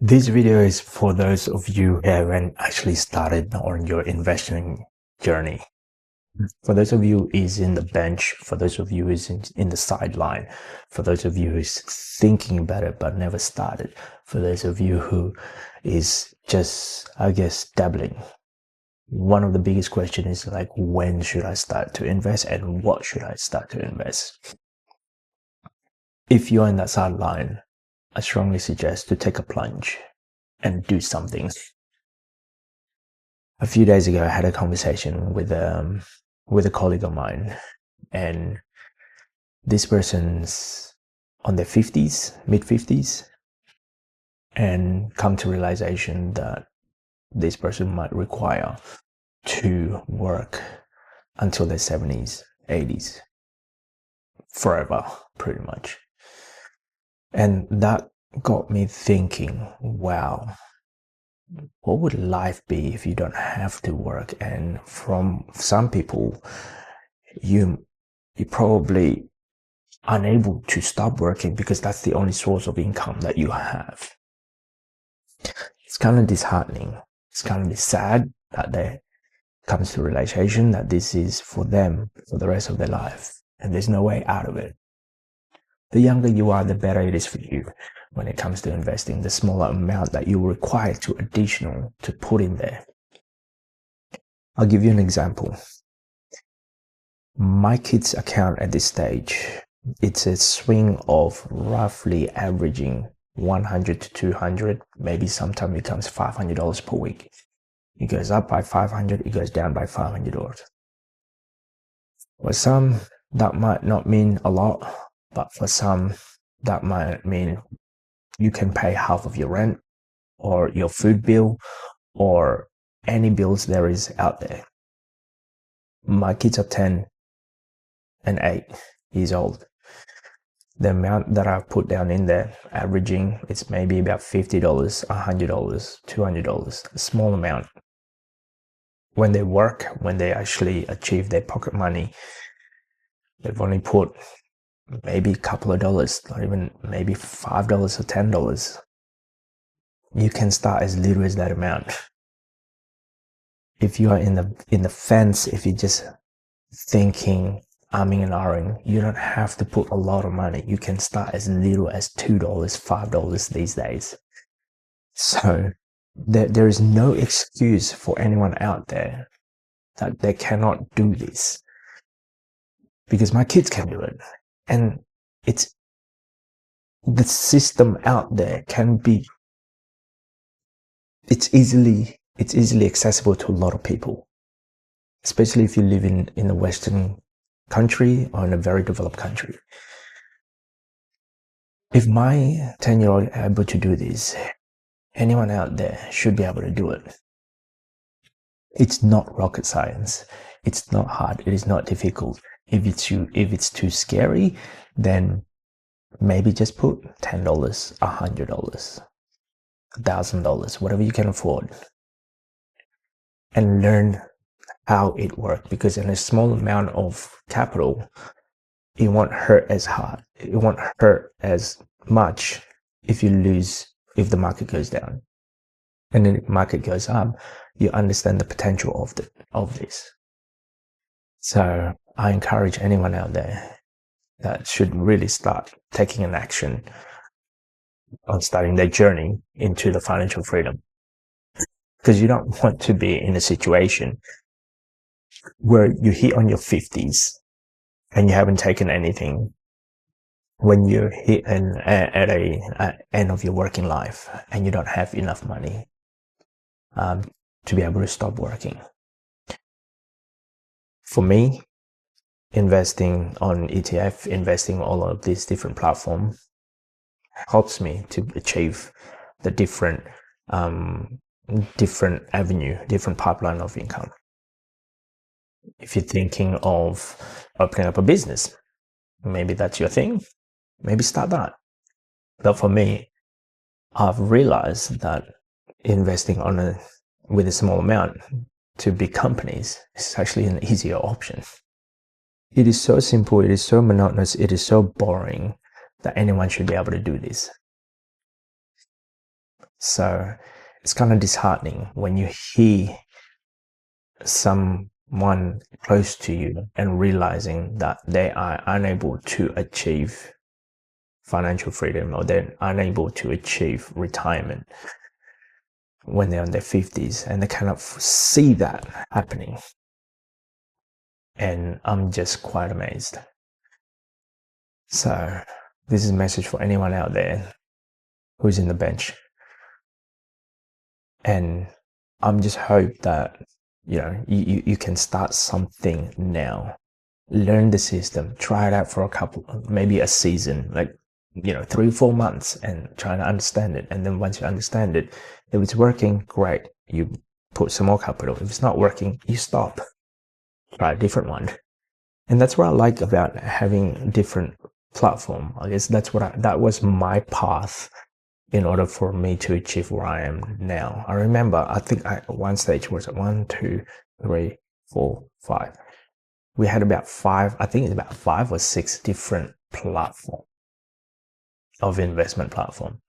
This video is for those of you who haven't actually started on your investing journey. For those of you who is in the bench, for those of you who is in the sideline, for those of you who is thinking about it but never started, for those of you who is just, dabbling. One of the biggest questions is like, when should I start to invest and what should I start to invest? If you're in that sideline, I strongly suggest to take a plunge and do something. A few days ago, I had a conversation with a colleague of mine, and this person's on their 50s, mid 50s, and come to realization that this person might require to work until their 70s, 80s, forever, pretty much. And that got me thinking, wow, what would life be if you don't have to work? And from some people, you probably unable to stop working because that's the only source of income that you have. It's kind of disheartening. It's kind of sad that they comes to realization that this is for them for the rest of their life and there's no way out of it. The younger you are, the better it is for you when it comes to investing. The smaller amount that you require to additional to put in there. I'll give you an example. My kids' account at this stage, it's a swing of roughly averaging 100 to 200, maybe sometimes it becomes $500 per week. It goes up by 500, it goes down by $500. For some, that might not mean a lot, but for some, that might mean you can pay half of your rent or your food bill or any bills there is out there. My kids are 10 and 8 years old. The amount that I've put down in there, averaging, it's maybe about $50, $100, $200, a small amount. When they work, when they actually achieve their pocket money, they've only put maybe a couple of dollars, not even maybe $5 or $10. You can start as little as that amount. If you are in the fence, if you're just thinking, umming and ahhing, you don't have to put a lot of money. You can start as little as $2, $5 these days. So there is no excuse for anyone out there that they cannot do this, because my kids can do it. And it's the system out there it's easily accessible to a lot of people, especially if you live in a Western country or in a very developed country. If my 10-year-old is able to do this, anyone out there should be able to do it. It's not rocket science. It's not hard. It is not difficult. If it's too scary, then maybe just put $10, $100, $1,000, whatever you can afford, and learn how it works. Because in a small amount of capital, it won't hurt as hard. It won't hurt as much if the market goes down. And then if the market goes up, you understand the potential of this. So I encourage anyone out there that should really start taking an action on starting their journey into the financial freedom. Because you don't want to be in a situation where you hit on your 50s and you haven't taken anything when you hit at a end of your working life and you don't have enough money to be able to stop working. For me, investing on ETF, investing all of these different platforms helps me to achieve the different avenue, different pipeline of income. If you're thinking of opening up a business, maybe that's your thing, maybe start that. But for me, I've realized that investing with a small amount to big companies is actually an easier option. It is so simple, it is so monotonous, it is so boring that anyone should be able to do this. So it's kind of disheartening when you hear someone close to you and realizing that they are unable to achieve financial freedom, or they're unable to achieve retirement when they're in their 50s, and they kind of see that happening. And I'm just quite amazed. So this is a message for anyone out there who's in the bench. And I'm just hope that, you can start something now. Learn the system, try it out for a couple, maybe a season, like, 3-4 months, and try to understand it. And then once you understand it, if it's working, great. You put some more capital. If it's not working, you stop. Try a different one. And that's what I like about having different platform. I guess that was my path in order for me to achieve where I am now. I remember, I think one stage was 1, 2, 3, 4, 5. We had about 5, I think it's about 5 or 6 different platforms of investment platform.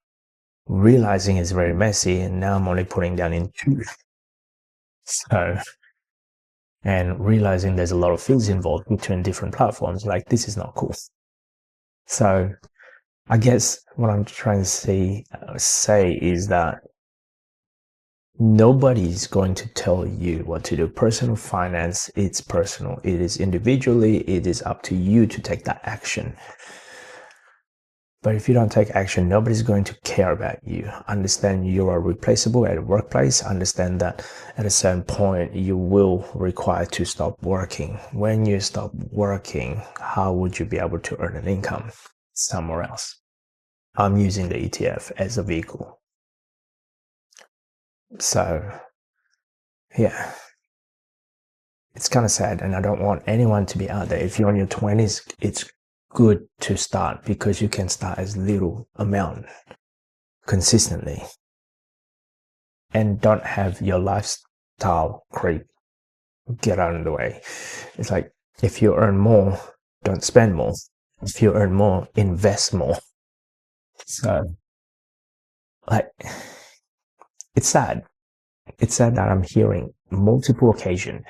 Realizing it's very messy, and now I'm only putting down in 2. So, and realizing there's a lot of fees involved between different platforms, like, this is not cool. So I guess what I'm trying to say is that nobody's going to tell you what to do. Personal finance, it's personal. It is individually, it is up to you to take that action. But if you don't take action, nobody's going to care about you. Understand you are replaceable at a workplace. Understand that at a certain point, you will require to stop working. When you stop working, how would you be able to earn an income somewhere else? I'm using the ETF as a vehicle. So, yeah, it's kind of sad, and I don't want anyone to be out there. If you're in your 20s, it's good to start, because you can start as little amount consistently and don't have your lifestyle creep get out of the way. It's like, if you earn more, don't spend more. If you earn more, invest more. So, like, it's sad. It's sad that I'm hearing multiple occasions,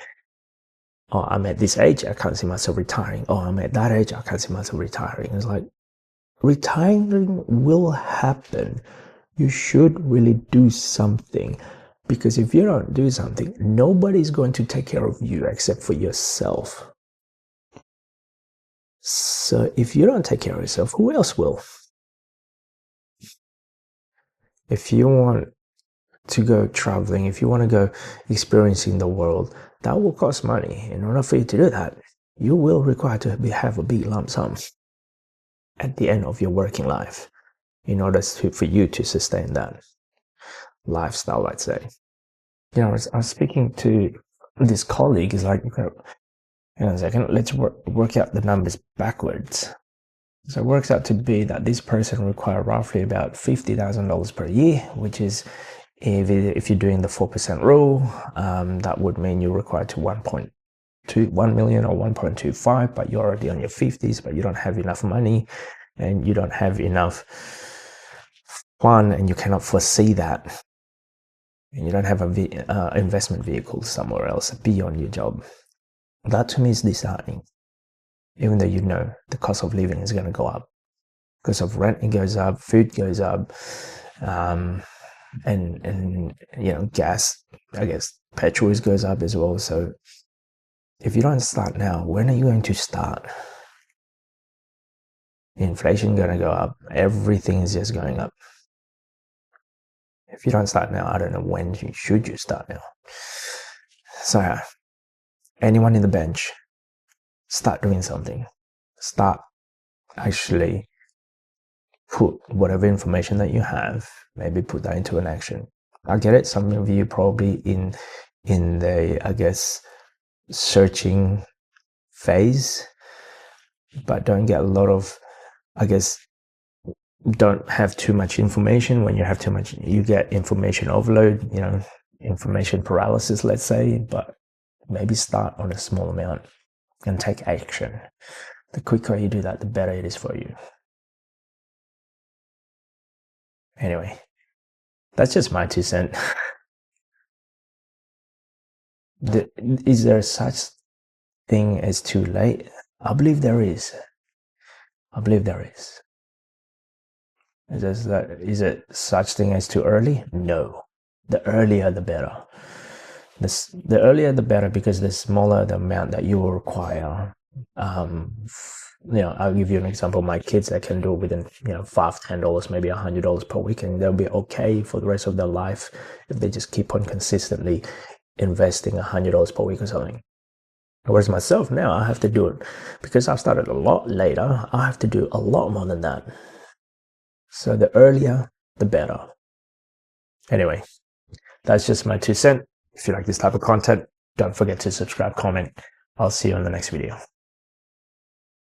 oh, I'm at this age, I can't see myself retiring. Oh, I'm at that age, I can't see myself retiring. It's like, retiring will happen. You should really do something, because if you don't do something, nobody's going to take care of you except for yourself. So if you don't take care of yourself, who else will? If you want to go traveling, if you want to go experiencing the world, that will cost money. In order for you to do that, you will require to have a big lump sum at the end of your working life in order for you to sustain that lifestyle, let's say. I was speaking to this colleague. Is like, hang on a second, let's work out the numbers backwards. So it works out to be that this person requires roughly about $50,000 per year, which is, if you're doing the 4% rule, that would mean you require to 1 million or 1.25, but you're already on your 50s, but you don't have enough money and you don't have enough fun, and you cannot foresee that, and you don't have a investment vehicle somewhere else beyond your job. That to me is disheartening, even though the cost of living is going to go up. Because of rent, it goes up, food goes up, and gas, I guess petrol goes up as well. So if you don't start now, when are you going to start? Inflation going to go up. Everything is just going up. If you don't start now, I don't know when should you start now. So anyone in the bench, start doing something. Start actually put whatever information that you have, maybe put that into an action. I get it. Some of you probably in the, I guess, searching phase, but don't get a lot of, I guess, don't have too much information. When you have too much, you get information overload, information paralysis, let's say. But maybe start on a small amount and take action. The quicker you do that, the better it is for you. Anyway, That's just my 2 cents. Is there such thing as too late? I believe there is. I believe there is. Is it such thing as too early? No. The earlier the better. The earlier the better, because the smaller the amount that you will require. I'll give you an example. My kids, that can do it within $5, $10, maybe $100 per week, and they'll be okay for the rest of their life if they just keep on consistently investing $100 per week or something. Whereas myself now, I have to do it because I've started a lot later. I have to do a lot more than that. So the earlier, the better. Anyway, that's just my 2 cents. If you like this type of content, don't forget to subscribe, comment. I'll see you on the next video.